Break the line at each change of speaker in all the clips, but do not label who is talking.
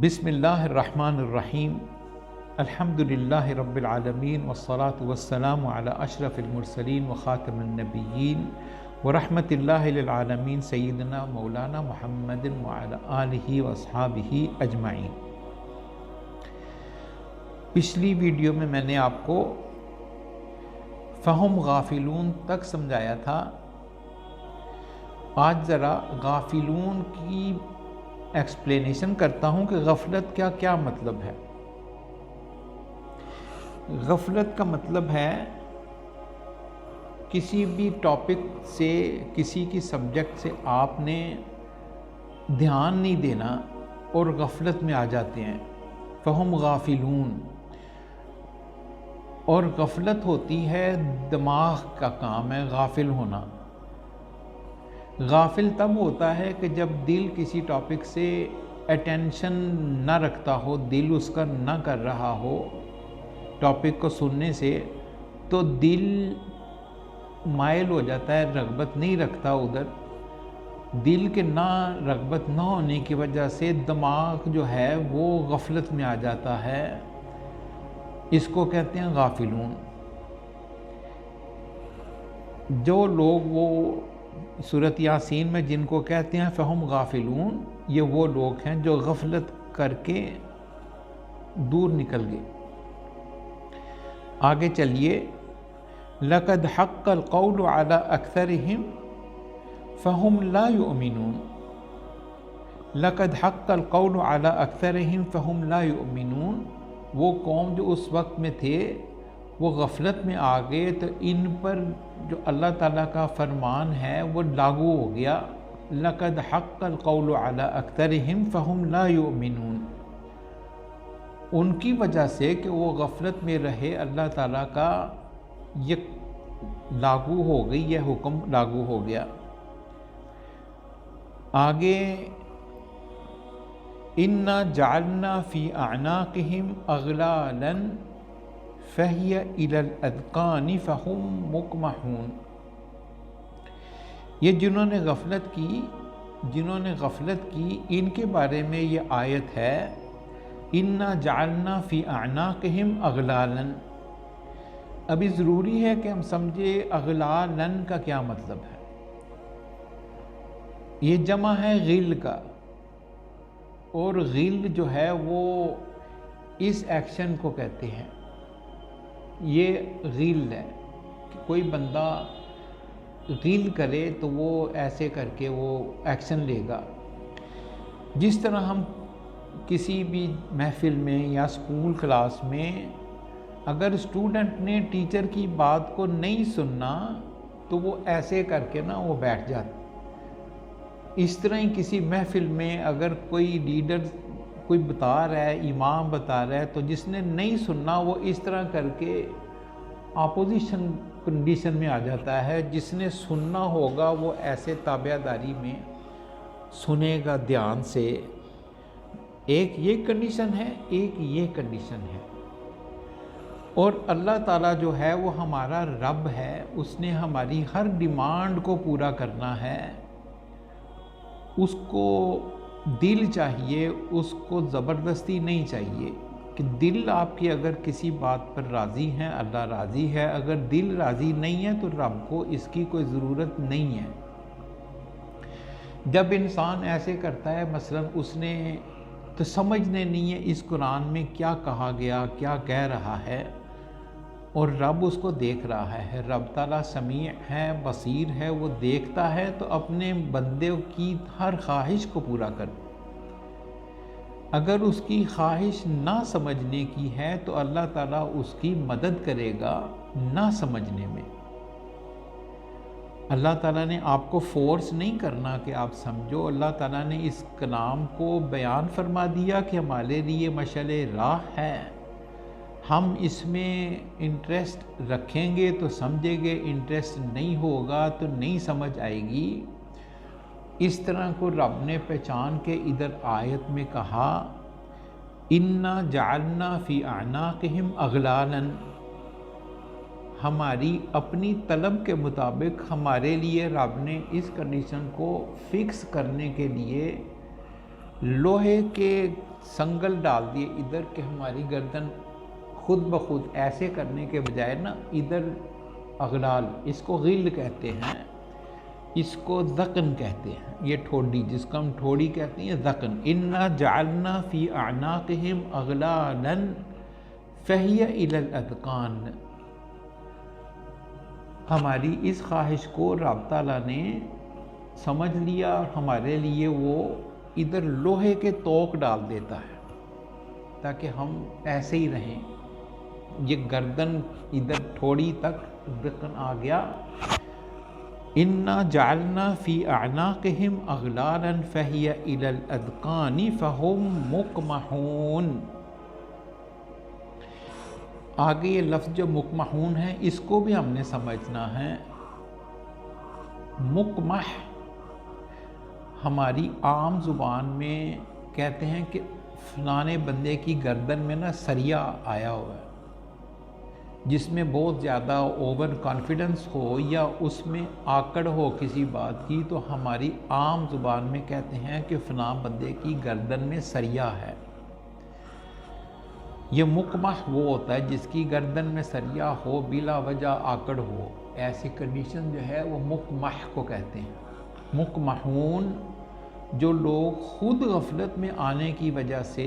بسم اللہ الرحمن الرحیم الحمدللہ رب العالمین والصلاة والسلام علی اشرف المرسلین وخاتم النبیین ورحمت اللہ للعالمین سیدنا مولانا محمد وعلی آلہ واصحابہ اجمعین۔ پچھلی ویڈیو میں نے آپ کو فہم غافلون تک سمجھایا تھا۔ آج ذرا غافلون کی ایکسپلینیشن کرتا ہوں کہ غفلت کیا مطلب ہے۔ غفلت کا مطلب ہے کسی بھی ٹاپک سے، کسی کی سبجیکٹ سے آپ نے دھیان نہیں دینا اور غفلت میں آ جاتے ہیں، فہم غافلون۔ اور غفلت ہوتی ہے دماغ کا کام ہے غافل ہونا۔ غافل تب ہوتا ہے کہ جب دل کسی ٹاپک سے اٹینشن نہ رکھتا ہو، دل اس کا نہ کر رہا ہو ٹاپک کو سننے سے، تو دل مائل ہو جاتا ہے، رغبت نہیں رکھتا ادھر۔ دل کے نہ رغبت نہ ہونے کی وجہ سے دماغ جو ہے وہ غفلت میں آ جاتا ہے، اس کو کہتے ہیں غافلون۔ جو لوگ وہ سورۃ یاسین میں جن کو کہتے ہیں فہم غافلون، یہ وہ لوگ ہیں جو غفلت کر کے دور نکل گئے۔ آگے چلیے، لَقَدْ حَقَّ الْقَوْلُ عَلَىٰ أَكْثَرِهِمْ فَهُمْ لَا يُؤْمِنُونَ۔ لَقَدْ حَقَّ الْقَوْلُ عَلَىٰ أَكْثَرِهِمْ فَهُمْ لَا يُؤْمِنُونَ۔ وہ قوم جو اس وقت میں تھے وہ غفلت میں آ گئے، تو ان پر جو اللہ تعالیٰ کا فرمان ہے وہ لاگو ہو گیا۔ لَقَدْ حَقَّ الْقَوْلُ عَلَىٰ أَكْثَرِهِمْ فَهُمْ لَا يُؤْمِنُونَ۔ ان کی وجہ سے کہ وہ غفلت میں رہے، اللہ تعالیٰ کا یہ لاگو ہو گئی، یہ حکم لاگو ہو گیا۔ آگے، اِنَّا جَعَلْنَا فِي أَعْنَاقِهِمْ أَغْلَالًا فَهِيَ إِلَى الْأَذْقَانِ فَهُمْ مُقْمَحُونَ۔ یہ جنہوں نے غفلت کی ان کے بارے میں یہ آیت ہے، اِنَّا جَعَلْنَا فِي أَعْنَاقِهِمْ أَغْلَالًا۔ ابھی ضروری ہے کہ ہم سمجھے اغلالن کا کیا مطلب ہے۔ یہ جمع ہے غل کا، اور غل جو ہے وہ اس ایکشن کو کہتے ہیں۔ یہ غل ہے کہ کوئی بندہ غل کرے تو وہ ایسے کر کے وہ ایکشن لے گا۔ جس طرح ہم کسی بھی محفل میں یا اسکول کلاس میں اگر اسٹوڈنٹ نے ٹیچر کی بات کو نہیں سننا تو وہ ایسے کر کے وہ بیٹھ جاتا۔ اس طرح ہی کسی محفل میں اگر کوئی لیڈر کوئی بتا رہا ہے، امام بتا رہا ہے، تو جس نے نہیں سننا وہ اس طرح کر کے اپوزیشن کنڈیشن میں آ جاتا ہے۔ جس نے سننا ہوگا وہ ایسے تابع داری میں سنے گا دھیان سے۔ ایک یہ کنڈیشن ہے، ایک یہ کنڈیشن ہے۔ اور اللہ تعالیٰ جو ہے وہ ہمارا رب ہے، اس نے ہماری ہر ڈیمانڈ کو پورا کرنا ہے۔ اس کو دل چاہیے، اس کو زبردستی نہیں چاہیے کہ دل آپ کی اگر کسی بات پر راضی ہیں اللہ راضی ہے، اگر دل راضی نہیں ہے تو رب کو اس کی کوئی ضرورت نہیں ہے۔ جب انسان ایسے کرتا ہے، مثلا اس نے تو سمجھنے نہیں ہے اس قرآن میں کیا کہا گیا، کیا کہہ رہا ہے، اور رب اس کو دیکھ رہا ہے۔ رب تعالیٰ سمیع ہے، بصیر ہے، وہ دیکھتا ہے تو اپنے بندے کی ہر خواہش کو پورا کر۔ اگر اس کی خواہش نہ سمجھنے کی ہے تو اللہ تعالیٰ اس کی مدد کرے گا نہ سمجھنے میں۔ اللہ تعالیٰ نے آپ کو فورس نہیں کرنا کہ آپ سمجھو۔ اللہ تعالیٰ نے اس کلام کو بیان فرما دیا کہ ہمارے لیے مشعل راہ ہے، ہم اس میں انٹرسٹ رکھیں گے تو سمجھیں گے، انٹرسٹ نہیں ہوگا تو نہیں سمجھ آئے گی۔ اس طرح کو رب نے پہچان کے ادھر آیت میں کہا، اِنَّا جَعَلْنَا فِي أَعْنَاقِهِمْ أَغْلَالًا۔ ہماری اپنی طلب کے مطابق ہمارے لیے رب نے اس کنڈیشن کو فکس کرنے کے لیے لوہے کے سنگل ڈال دیے ادھر کہ ہماری گردن خود بخود ایسے کرنے کے بجائے نا ادھر اغلال، اس کو غل کہتے ہیں، اس کو ذقن کہتے ہیں، یہ ٹھوڑی جس کو ہم ٹھوڑی کہتے ہیں ذقن۔ انا جعلنا فی اعناقہم اغلالا فہی الی الاذقان، ہماری اس خواہش کو رب تعالیٰ نے سمجھ لیا اور ہمارے لیے وہ ادھر لوہے کے توق ڈال دیتا ہے تاکہ ہم ایسے ہی رہیں۔ یہ گردن ادھر تھوڑی تک ذقن آ گیا۔ انا جعلنا فی اعناقہم اغلالا فہی الی الاذقان فہم مقمحون۔ آگے یہ لفظ جو مقمحون ہے اس کو بھی ہم نے سمجھنا ہے۔ مقمح ہماری عام زبان میں کہتے ہیں کہ فلانے بندے کی گردن میں نا سریا آیا ہوا ہے، جس میں بہت زیادہ اوور کانفیڈنس ہو یا اس میں آکڑ ہو کسی بات کی، تو ہماری عام زبان میں کہتے ہیں کہ فلاں بندے کی گردن میں سریا ہے۔ یہ مقمح وہ ہوتا ہے جس کی گردن میں سریا ہو، بلا وجہ آکڑ ہو، ایسی کنڈیشن جو ہے وہ مقمح کو کہتے ہیں۔ مقمحون جو لوگ خود غفلت میں آنے کی وجہ سے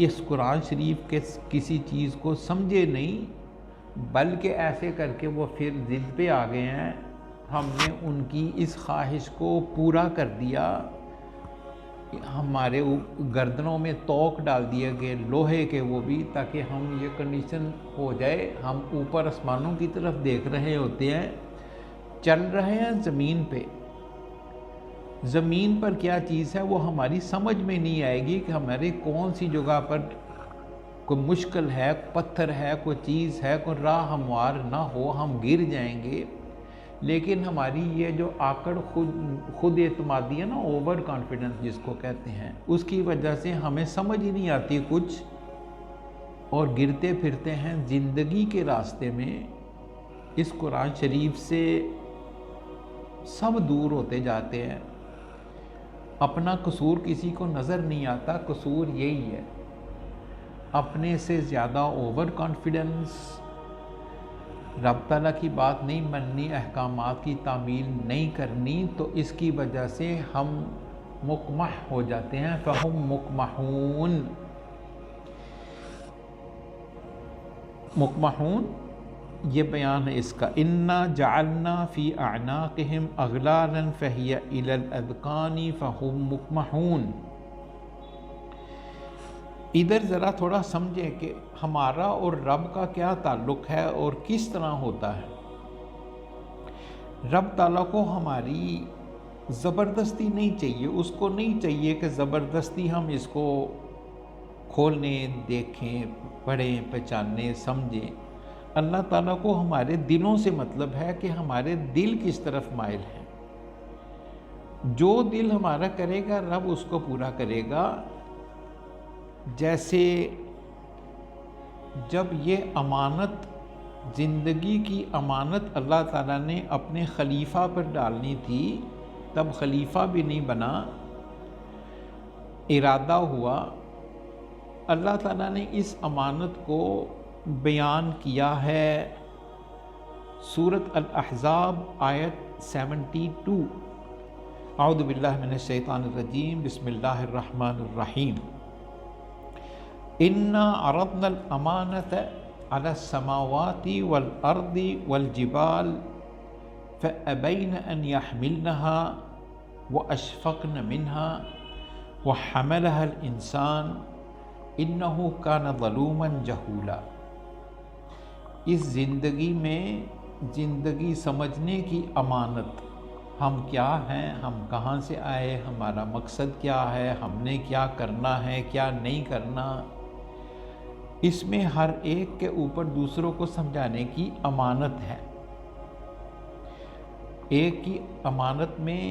اس قرآن شریف کے کسی چیز کو سمجھے نہیں، بلکہ ایسے کر کے وہ پھر ضد پہ آ گئے ہیں، ہم نے ان کی اس خواہش کو پورا کر دیا، ہمارے گردنوں میں توق ڈال دیے گئے لوہے کے، وہ بھی تاکہ ہم یہ کنڈیشن ہو جائے، ہم اوپر آسمانوں کی طرف دیکھ رہے ہوتے ہیں، چل رہے ہیں زمین پہ، زمین پر کیا چیز ہے وہ ہماری سمجھ میں نہیں آئے گی کہ ہمارے کون سی جگہ پر کوئی مشکل ہے، پتھر ہے، کوئی چیز ہے، کوئی راہ ہموار نہ ہو، ہم گر جائیں گے۔ لیکن ہماری یہ جو آکڑ خود اعتمادی ہے نا، اوور کانفیڈنس جس کو کہتے ہیں، اس کی وجہ سے ہمیں سمجھ ہی نہیں آتی کچھ، اور گرتے پھرتے ہیں زندگی کے راستے میں، اس قرآن شریف سے سب دور ہوتے جاتے ہیں۔ اپنا قصور کسی کو نظر نہیں آتا، قصور یہی ہے اپنے سے زیادہ اوور کانفیڈنس، رب تعالیٰ کی بات نہیں ماننی، احکامات کی تعمیل نہیں کرنی، تو اس کی وجہ سے ہم مقمح ہو جاتے ہیں۔ فہم مقمحون، مقمحون یہ بیان ہے اس کا۔ انا جعلنا فی اعناقہم اغلالا فہی الی الاذقان فہم مقمحون۔ ادھر ذرا تھوڑا سمجھیں کہ ہمارا اور رب کا کیا تعلق ہے اور کس طرح ہوتا ہے۔ رب تعالیٰ کو ہماری زبردستی نہیں چاہیے، اس کو نہیں چاہیے کہ زبردستی ہم اس کو کھولیں، دیکھیں، پڑھیں، پہچانیں، سمجھیں۔ اللہ تعالیٰ کو ہمارے دلوں سے مطلب ہے کہ ہمارے دل کس طرف مائل ہیں۔ جو دل ہمارا کرے گا رب اس کو پورا کرے گا۔ جیسے جب یہ امانت، زندگی کی امانت اللہ تعالیٰ نے اپنے خلیفہ پر ڈالنی تھی، تب خلیفہ بھی نہیں بنا، ارادہ ہوا، اللہ تعالیٰ نے اس امانت کو بیان کیا ہے سورۃ الاحزاب آیت 72۔ اعوذ باللہ من الشیطان الرجیم، بسم اللہ الرحمن الرحیم۔ انا عرضنا الامانۃ علی السماوات والارض والجبال فابین ان یحملنها واشفقن منها وحملها الانسان انہ کان ظلوما جہولا۔ اس زندگی میں زندگی سمجھنے کی امانت، ہم کیا ہیں، ہم کہاں سے آئے، ہمارا مقصد کیا ہے، ہم نے کیا کرنا ہے، کیا نہیں کرنا، اس میں ہر ایک کے اوپر دوسروں کو سمجھانے کی امانت ہے۔ ایک کی امانت میں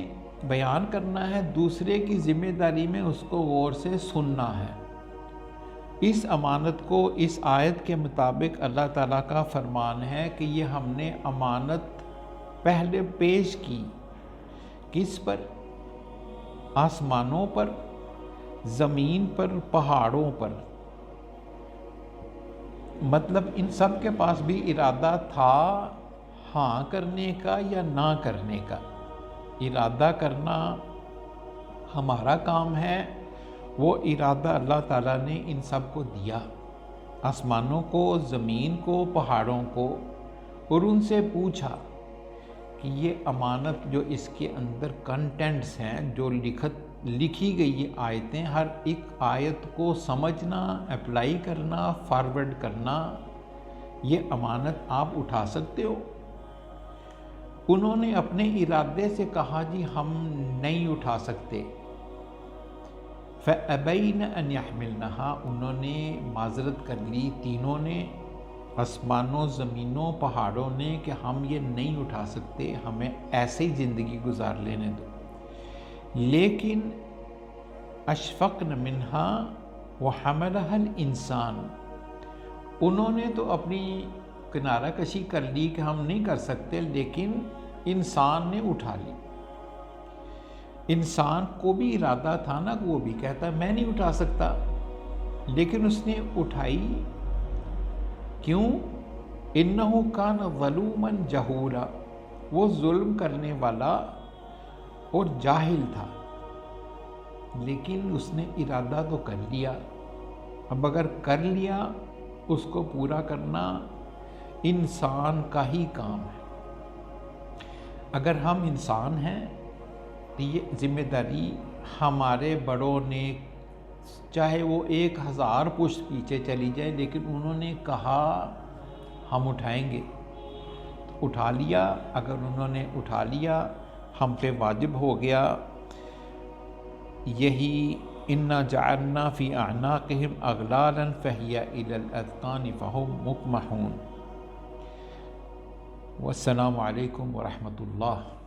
بیان کرنا ہے، دوسرے کی ذمہ داری میں اس کو غور سے سننا ہے۔ اس امانت کو اس آیت کے مطابق اللہ تعالیٰ کا فرمان ہے کہ یہ ہم نے امانت پہلے پیش کی، کس پر؟ آسمانوں پر، زمین پر، پہاڑوں پر، مطلب ان سب کے پاس بھی ارادہ تھا ہاں کرنے کا یا نہ کرنے کا۔ ارادہ کرنا ہمارا کام ہے، وہ ارادہ اللہ تعالیٰ نے ان سب کو دیا، آسمانوں کو، زمین کو، پہاڑوں کو، اور ان سے پوچھا کہ یہ امانت جو اس کے اندر کنٹینٹس ہیں، جو لکھی گئی یہ آیتیں، ہر ایک آیت کو سمجھنا، اپلائی کرنا، فارورڈ کرنا، یہ امانت آپ اٹھا سکتے ہو؟ انہوں نے اپنے ارادے سے کہا جی ہم نہیں اٹھا سکتے۔ فَأَبَيْنَ أَنْ يَحْمِلْنَهَا، انہوں نے معذرت کر لی، تینوں نے، آسمانوں، زمینوں، پہاڑوں نے، کہ ہم یہ نہیں اٹھا سکتے، ہمیں ایسے ہی زندگی گزار لینے دو۔ لیکن اشفقن منہا وحملها الانسان، انہوں نے تو اپنی کنارہ کشی کر لی کہ ہم نہیں کر سکتے، لیکن انسان نے اٹھا لی۔ انسان کو بھی ارادہ تھا نا، وہ بھی کہتا میں نہیں اٹھا سکتا، لیکن اس نے اٹھائی۔ کیوں؟ انہو کان ظلوما جہولا، وہ ظلم کرنے والا اور جاہل تھا، لیکن اس نے ارادہ تو کر لیا۔ اب اگر کر لیا، اس کو پورا کرنا انسان کا ہی کام ہے۔ اگر ہم انسان ہیں تو یہ ذمہ داری ہمارے بڑوں نے، چاہے وہ 1000 پشت پیچھے چلی جائے، لیکن انہوں نے کہا ہم اٹھائیں گے، تو اٹھا لیا۔ اگر انہوں نے اٹھا لیا، ہم پہ واجب ہو گیا۔ یہی انا جعلنا فی اعناقہم اغلالا فہی الی الاذقان فہم مقمحون۔ والسلام علیکم ورحمۃ اللہ۔